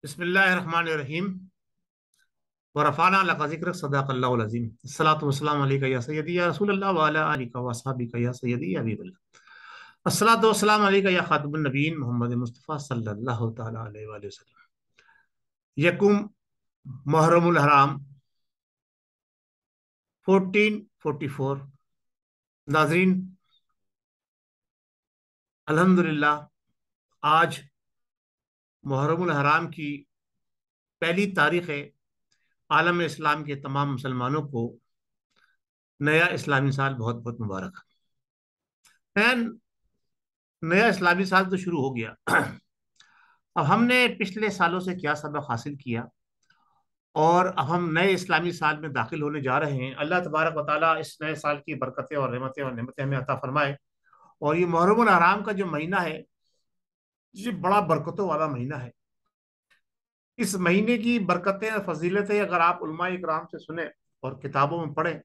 بسم اللہ الرحمن الرحیم ورفعنا لك ذکرک صدق اللہ العظیم الصلاۃ والسلام علیک یا سیدی یا رسول اللہ وعلی آلک واصحابک یا سیدی یا حبیب اللہ الصلاۃ والسلام علیک یا خاتم النبیین محمد مصطفیٰ صلی اللہ تعالی علیہ وآلہ وسلم۔ یکم محرم الحرام 1444۔ ناظرین، الحمدللہ آج محرم الحرام کی پہلی تاریخ ہے۔ عالم اسلام کے تمام مسلمانوں کو نیا اسلامی سال بہت بہت مبارک۔ نیا اسلامی سال تو شروع ہو گیا۔ اب ہم نے پچھلے سالوں سے کیا سبق حاصل کیا اور اب ہم نئے اسلامی سال میں داخل ہونے جا رہے ہیں۔ اللہ تبارک و تعالیٰ اس نئے سال کی برکتیں اور نعمتیں ہمیں عطا فرمائے۔ اور یہ محرم الحرام کا جو مہینہ ہے، یہ بڑا برکتوں والا مہینہ ہے۔ اس مہینے کی برکتیں اور فضیلتیں اگر آپ علماء اکرام سے سنیں اور کتابوں میں پڑھیں،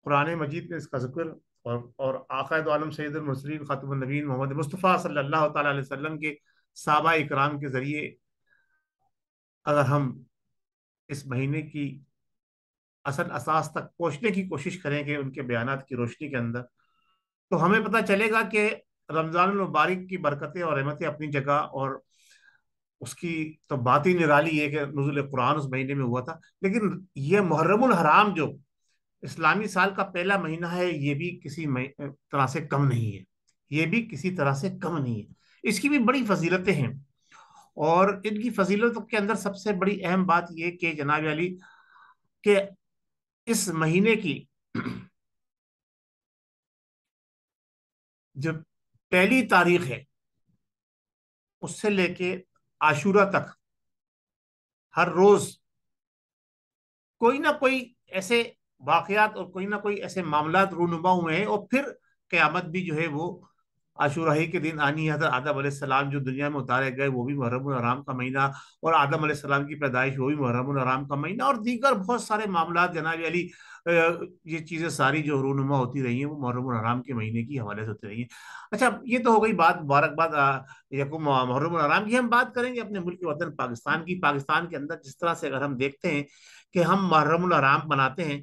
قرآن مجید میں اس کا ذکر اور آقا دو عالم سید المرسلین خاتم النبیین محمد مصطفیٰ صلی اللہ تعالی علیہ وسلم کے صحابہ اکرام کے ذریعے اگر ہم اس مہینے کی اصل اساس تک پہنچنے کی کوشش کریں گے ان کے بیانات کی روشنی کے اندر، تو ہمیں پتہ چلے گا کہ رمضان المبارک کی برکتیں اور رحمتیں اپنی جگہ، اور اس کی تو بات ہی نرالی ہے کہ نزول قرآن اس مہینے میں ہوا تھا، لیکن یہ محرم الحرام جو اسلامی سال کا پہلا مہینہ ہے، یہ بھی کسی طرح سے کم نہیں ہے۔ یہ بھی کسی طرح سے کم نہیں ہے، اس کی بھی بڑی فضیلتیں ہیں۔ اور ان کی فضیلتوں کے اندر سب سے بڑی اہم بات یہ کہ جناب علی کہ اس مہینے کی جو پہلی تاریخ ہے اس سے لے کے عاشورہ تک ہر روز کوئی نہ کوئی ایسے واقعات اور کوئی نہ کوئی ایسے معاملات رونما ہوئے ہیں، اور پھر قیامت بھی جو ہے وہ عاشورہ ہی کے دن آنی ہے۔ حضرت آدم علیہ السلام جو دنیا میں اتارے گئے وہ بھی محرم الحرام کا مہینہ، اور آدم علیہ السلام کی پیدائش وہ بھی محرم الحرام کا مہینہ، اور دیگر بہت سارے معاملات جناب علی یہ چیزیں ساری جو رونما ہوتی رہی ہیں وہ محرم الحرام کے مہینے کی حوالے سے ہوتی رہی ہیں۔ اچھا، یہ تو ہو گئی بات مبارکباد یکم محرم الحرام کی۔ ہم بات کریں گے اپنے ملک وطن پاکستان کی۔ پاکستان کے اندر جس طرح سے اگر ہم دیکھتے ہیں کہ ہم محرم الحرام بناتے ہیں،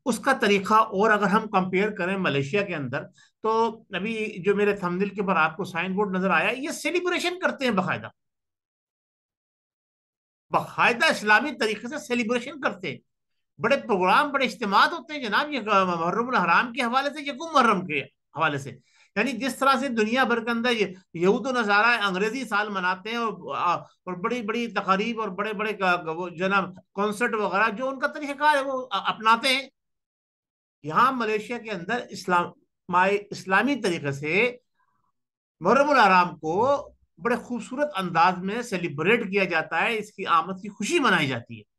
اس کا طریقہ اور اگر ہم کمپیئر کریں ملیشیا کے اندر، تو ابھی جو میرے تھمبنیل کے پر آپ کو سائن بورڈ نظر آیا، یہ سیلیبریشن کرتے ہیں، باقاعدہ باقاعدہ اسلامی طریقے سے سیلیبریشن کرتے ہیں۔ بڑے پروگرام، بڑے اجتماعات ہوتے ہیں جناب یہ محرم الحرام کے حوالے سے، یکم محرم کے حوالے سے۔ یعنی جس طرح سے دنیا بھر کے اندر یہود و نصارہ انگریزی سال مناتے ہیں اور بڑی بڑی تقاریب اور بڑے بڑے جناب کانسرٹ وغیرہ جو ان کا طریقہ کار ہے وہ اپناتے ہیں، یہاں ملیشیا کے اندر اسلامی طریقے سے محرم الحرام کو بڑے خوبصورت انداز میں سیلیبریٹ کیا جاتا ہے، اس کی آمد کی خوشی منائی جاتی ہے۔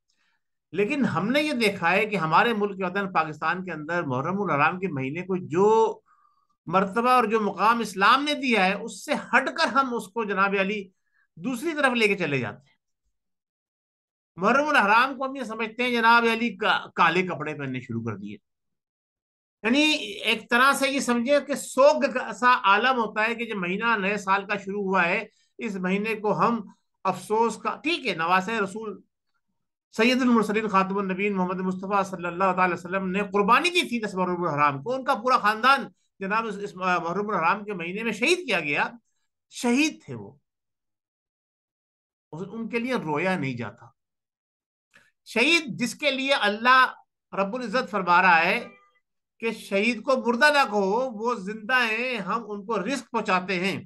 لیکن ہم نے یہ دیکھا ہے کہ ہمارے ملک کے وطن پاکستان کے اندر محرم الحرام کے مہینے کو جو مرتبہ اور جو مقام اسلام نے دیا ہے، اس سے ہٹ کر ہم اس کو جناب علی دوسری طرف لے کے چلے جاتے ہیں۔ محرم الحرام کو ہم یہ سمجھتے ہیں جناب علی کالے کپڑے پہننے شروع کر دیے، یعنی ایک طرح سے یہ سمجھے کہ سوگ کا ایسا عالم ہوتا ہے کہ جو مہینہ نئے سال کا شروع ہوا ہے، اس مہینے کو ہم افسوس کا، ٹھیک ہے، نواسہ رسول سید المرسلین خاتم النبیین محمد مصطفیٰ صلی اللہ تعالی وسلم نے قربانی دی تھی اس محرم الحرام کو، ان کا پورا خاندان جناب اس محرم الحرام کے مہینے میں شہید کیا گیا، شہید تھے وہ، ان کے لیے رویا نہیں جاتا۔ شہید جس کے لیے اللہ رب العزت فرما رہا ہے کہ شہید کو مردہ نہ کہو، وہ زندہ ہیں، ہم ان کو رزق پہنچاتے ہیں،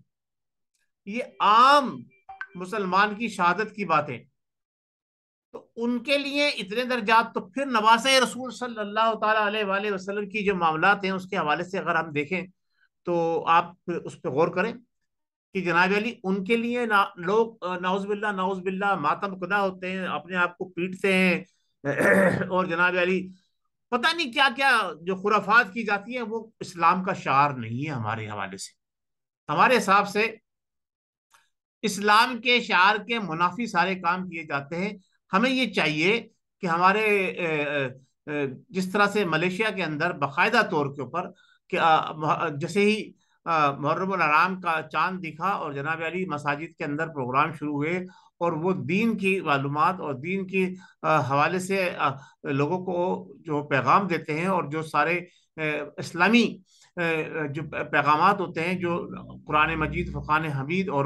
یہ عام مسلمان کی شہادت کی باتیں، تو ان کے لیے اتنے درجات۔ تو پھر نواسہ رسول صلی اللہ تعالیٰ علیہ وآلہ وسلم کی جو معاملات ہیں اس کے حوالے سے اگر ہم دیکھیں تو آپ اس پہ غور کریں کہ جناب علی ان کے لیے لوگ نعوذ باللہ ماتم کدا ہوتے ہیں، اپنے آپ کو پیٹتے ہیں، اور جناب علی پتہ نہیں کیا کیا جو خرافات کی جاتی ہیں، وہ اسلام کا شعار نہیں ہے ہمارے حوالے سے۔ ہمارے حساب سے اسلام کے شعار کے منافی سارے کام کیے جاتے ہیں۔ ہمیں یہ چاہیے کہ ہمارے جس طرح سے ملیشیا کے اندر باقاعدہ طور کے اوپر کہ جیسے ہی محرم الحرام کا چاند دکھا اور جناب علی مساجد کے اندر پروگرام شروع ہوئے، اور وہ دین کی معلومات اور دین کی حوالے سے لوگوں کو جو پیغام دیتے ہیں، اور جو سارے اسلامی جو پیغامات ہوتے ہیں، جو قرآن مجید، فرقان حمید اور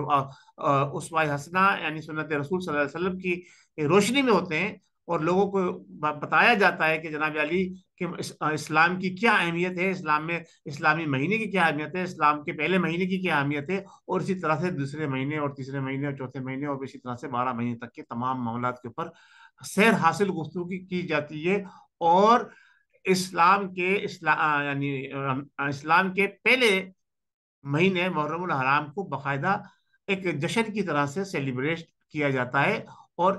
اسوہ حسنہ یعنی سنت رسول صلی اللہ علیہ وسلم کی روشنی میں ہوتے ہیں، اور لوگوں کو بتایا جاتا ہے کہ جناب علی کہ اسلام کی کیا اہمیت ہے، اسلام میں اسلامی مہینے کی کیا اہمیت ہے، اسلام کے پہلے مہینے کی کیا اہمیت ہے، اور اسی طرح سے دوسرے مہینے اور تیسرے مہینے اور چوتھے مہینے اور اسی طرح سے 12 مہینے تک کے تمام معاملات کے اوپر سیر حاصل گفتگو کی جاتی ہے، اور یعنی اسلام کے پہلے مہینے محرم الحرام کو باقاعدہ ایک جشن کی طرح سے سیلیبریٹ کیا جاتا ہے، اور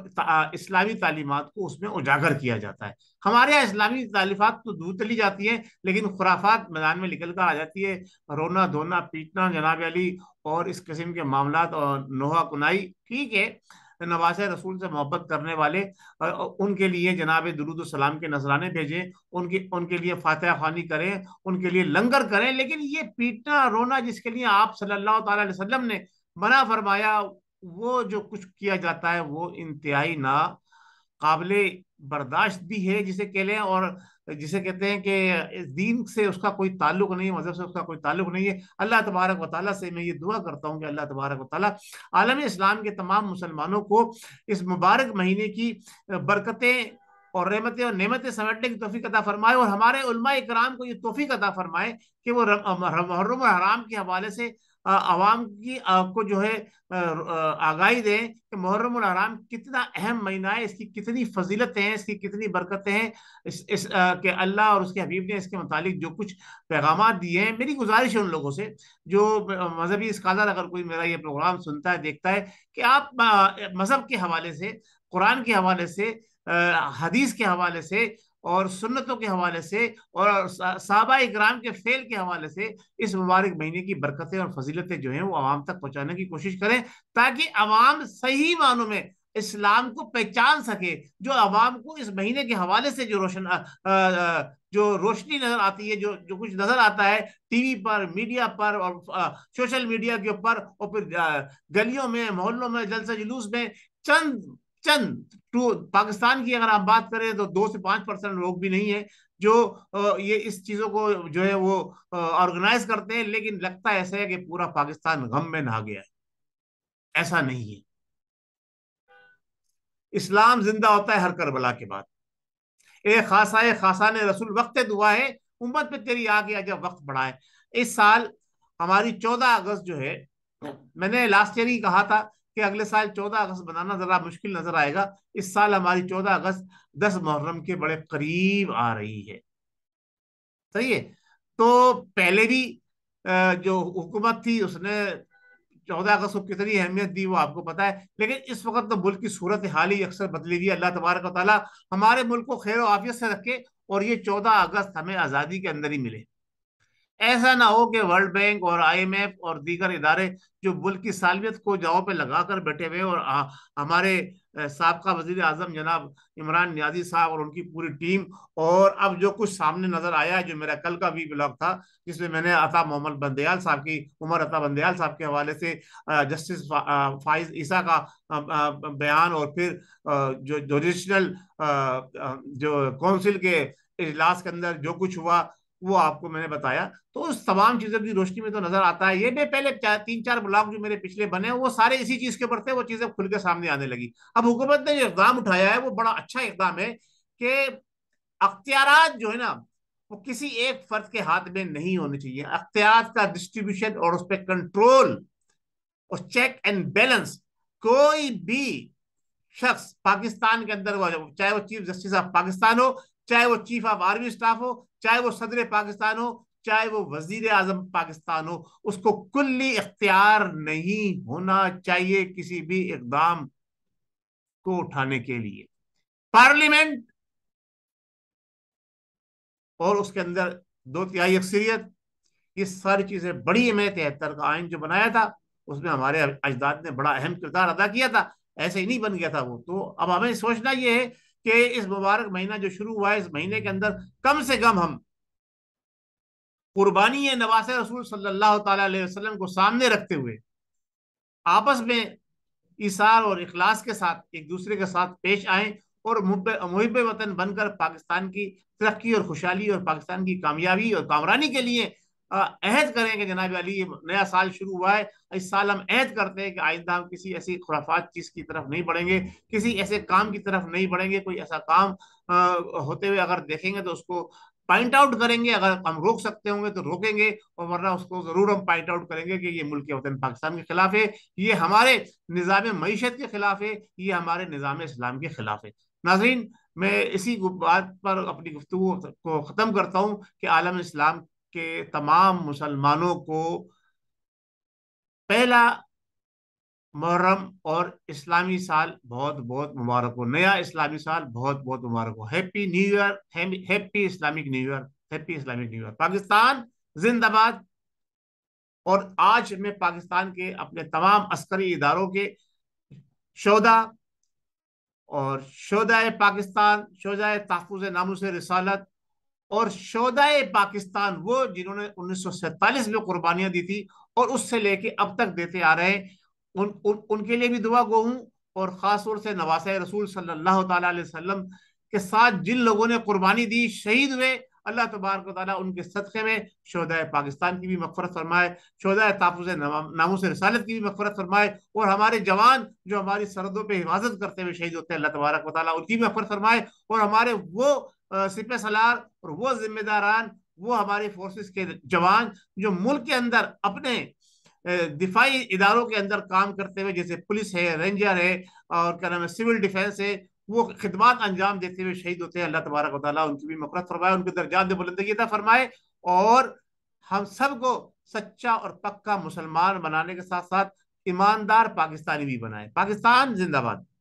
اسلامی تعلیمات کو اس میں اجاگر کیا جاتا ہے۔ ہمارے یہاں اسلامی تعلیمات تو دور چلی جاتی ہیں، لیکن خرافات میدان میں نکل کر آ جاتی ہے، رونا دھونا پیٹنا جناب علی اور اس قسم کے معاملات، اور نوحہ کنائی، ٹھیک ہے، نواز رسول سے محبت کرنے والے ان کے لیے جناب درود السلام کے نذرانے بھیجیں، ان کے لیے فاتحہ خوانی کریں، ان کے لیے لنگر کریں، لیکن یہ پیٹنا رونا جس کے لیے آپ صلی اللہ تعالی علیہ وسلم نے منع فرمایا، وہ جو کچھ کیا جاتا ہے وہ انتہائی نا قابل برداشت بھی ہے جسے کہہ لیں، اور جسے کہتے ہیں کہ دین سے اس کا کوئی تعلق نہیں ہے، مذہب سے اس کا کوئی تعلق نہیں ہے۔ اللہ تبارک و تعالیٰ سے میں یہ دعا کرتا ہوں کہ اللہ تبارک و تعالیٰ عالم اسلام کے تمام مسلمانوں کو اس مبارک مہینے کی برکتیں اور رحمتیں اور نعمتیں سمیٹنے کی توفیق عطا فرمائے، اور ہمارے علماء کرام کو یہ توفیق عطا فرمائے کہ وہ محرم الحرام کے حوالے سے عوام کی کو جو ہے آگاہی دیں کہ محرم الحرام کتنا اہم مہینہ ہے، اس کی کتنی فضیلتیں ہیں، اس کی کتنی برکتیں ہیں، کہ اللہ اور اس کے حبیب نے اس کے متعلق جو کچھ پیغامات دیے ہیں۔ میری گزارش ہے ان لوگوں سے جو مذہبی اسکالر، اگر کوئی میرا یہ پروگرام سنتا ہے دیکھتا ہے، کہ آپ مذہب کے حوالے سے، قرآن کے حوالے سے، حدیث کے حوالے سے اور سنتوں کے حوالے سے اور صحابہ اکرام کے فعل کے حوالے سے اس مبارک مہینے کی برکتیں اور فضیلتیں جو ہیں وہ عوام تک پہنچانے کی کوشش کریں، تاکہ عوام صحیح معنوں میں اسلام کو پہچان سکے۔ جو عوام کو اس مہینے کے حوالے سے جو روشنی نظر آتی ہے، جو کچھ نظر آتا ہے ٹی وی پر، میڈیا پر اور سوشل میڈیا کے اوپر، اور پھر گلیوں میں، محلوں میں، جلسہ جلوس میں، چند چند پاکستان کی اگر آپ بات کریں تو 2 سے 5% لوگ بھی نہیں ہیں جو یہ اس چیزوں کو جو ہے وہ آرگنائز کرتے ہیں، لیکن لگتا ایسا ہے کہ پورا پاکستان غم میں نہا گیا ہے۔ ایسا نہیں ہے، اسلام زندہ ہوتا ہے ہر کربلا کے بعد۔ اے خاصا خاصان رسول وقت دعا ہے، امت پہ تیری آ گیا جب وقت بڑھا ہے۔ اس سال ہماری 14 اگست جو ہے، میں نے لاسٹ ایئر ہی کہا تھا کہ اگلے سال 14 اگست بنانا ذرا مشکل نظر آئے گا۔ اس سال ہماری 14 اگست 10 محرم کے بڑے قریب آ رہی ہے، صحیح ہے۔ تو پہلے بھی جو حکومت تھی اس نے 14 اگست کو کتنی اہمیت دی وہ آپ کو پتا ہے، لیکن اس وقت تو ملک کی صورت حال ہی اکثر بدلی ہوئی ہے۔ اللہ تبارک و تعالیٰ ہمارے ملک کو خیر و عافیت سے رکھے، اور یہ 14 اگست ہمیں آزادی کے اندر ہی ملے۔ ایسا نہ ہو کہ ورلڈ بینک اور آئی ایم ایف اور دیگر ادارے جو ملک کی سالمیت کو جاؤ پہ لگا کر بیٹھے ہوئے، اور ہمارے سابقہ وزیر اعظم جناب عمران نیازی صاحب اور ان کی پوری ٹیم، اور اب جو کچھ سامنے نظر آیا ہے، جو میرا کل کا بھی بلاگ تھا جس میں میں نے عطا محمد بندیال صاحب کی، عمر عطا بندیال صاحب کے حوالے سے جسٹس فائز عیسیٰ کا بیان، اور پھر جو جوڈیشنل جو کونسل کے اجلاس کے اندر جو کچھ ہوا وہ آپ کو میں نے بتایا، تو اس تمام چیزوں کی روشنی میں تو نظر آتا ہے۔ یہ بھی پہلے 3-4 بلاگ جو میرے پچھلے بنے وہ سارے اسی چیز کے اوپر تھے، وہ چیزیں کھل کے سامنے آنے لگی۔ اب حکومت نے جو اقدام اٹھایا ہے وہ بڑا اچھا اقدام ہے کہ اختیارات جو ہے نا وہ کسی ایک فرد کے ہاتھ میں نہیں ہونے چاہیے، اختیارات کا ڈسٹریبیوشن اور اس پہ کنٹرول اور چیک اینڈ بیلنس کوئی بھی شخص پاکستان کے اندر، چاہے وہ چیف جسٹس آف پاکستان ہو، چاہے وہ چیف آف آرمی اسٹاف ہو، چاہے وہ صدر پاکستان ہو، چاہے وہ وزیر اعظم پاکستان ہو، اس کو کلی اختیار نہیں ہونا چاہیے کسی بھی اقدام کو اٹھانے کے لیے۔ پارلیمنٹ اور اس کے اندر 2/3 اکثریت، یہ ساری چیزیں بڑی اہمیت ہے۔ 73 کا آئین جو بنایا تھا اس میں ہمارے اجداد نے بڑا اہم کردار ادا کیا تھا، ایسے ہی نہیں بن گیا تھا وہ۔ تو اب ہمیں سوچنا یہ ہے کہ اس مبارک مہینہ جو شروع ہوا ہے، اس مہینے کے اندر کم سے کم ہم قربانی نواز رسول صلی اللہ تعالی علیہ وسلم کو سامنے رکھتے ہوئے آپس میں ایثار اور اخلاص کے ساتھ ایک دوسرے کے ساتھ پیش آئیں اور محب وطن بن کر پاکستان کی ترقی اور خوشحالی اور پاکستان کی کامیابی اور کامرانی کے لیے عہد کریں کہ جناب علی یہ نیا سال شروع ہوا ہے، اس سال ہم عہد کرتے ہیں کہ آئندہ ہم کسی ایسی خرافات چیز کی طرف نہیں بڑھیں گے، کسی ایسے کام کی طرف نہیں بڑھیں گے، کوئی ایسا کام ہوتے ہوئے اگر دیکھیں گے تو اس کو پوائنٹ آؤٹ کریں گے، اگر ہم روک سکتے ہوں گے تو روکیں گے، اور ورنہ اس کو ضرور ہم پوائنٹ آؤٹ کریں گے کہ یہ ملک وطن پاکستان کے خلاف ہے، یہ ہمارے نظام معیشت کے خلاف ہے، یہ ہمارے نظام اسلام کے خلاف ہے۔ ناظرین، میں اسی بات پر اپنی گفتگو کو ختم کرتا ہوں کہ عالم اسلام کے تمام مسلمانوں کو پہلا محرم اور اسلامی سال بہت بہت مبارک ہو، نیا اسلامی سال بہت بہت مبارک ہو، happy new year, happy Islamic new year, happy Islamic new year. Pakistan زندہ باد۔ اور آج میں پاکستان کے اپنے تمام عسکری اداروں کے شہدا اور شہدائے پاکستان، شہدائے تحفظ ناموس رسالت اور شہدائے پاکستان، وہ جنہوں نے 1947 میں قربانیاں دی تھی اور اس سے لے کے اب تک دیتے آ رہے ہیں، ان کے لیے بھی دعا گو ہوں، اور خاص طور سے نواسۂ رسول صلی اللہ تعالیٰ علیہ وسلم کے ساتھ جن لوگوں نے قربانی دی، شہید ہوئے، اللہ تبارک و تعالیٰ ان کے صدقے میں شہدائے پاکستان کی بھی مغفرت فرمائے، شہدائے تحفظ ناموس رسالت کی بھی مغفرت فرمائے، اور ہمارے جوان جو ہماری سرحدوں پہ حفاظت کرتے ہوئے شہید ہوتے ہیں، اللہ تبارک و تعالیٰ ان کی بھی مغفرت فرمائے، اور ہمارے وہ سپہ سالار اور وہ ذمہ داران، وہ ہمارے فورسز کے جوان جو ملک کے اندر اپنے دفاعی اداروں کے اندر کام کرتے ہوئے، جیسے پولیس ہے، رینجر ہے، اور کیا نام ہے سول ڈیفینس ہے، وہ خدمات انجام دیتے ہوئے شہید ہوتے ہیں، اللہ تبارک و تعالیٰ ان کی بھی مغفرت فرمائے، ان کے درجات میں بلندگی عطا فرمائے، اور ہم سب کو سچا اور پکا مسلمان بنانے کے ساتھ ساتھ ایماندار پاکستانی بھی بنائے۔ پاکستان زندہ باد۔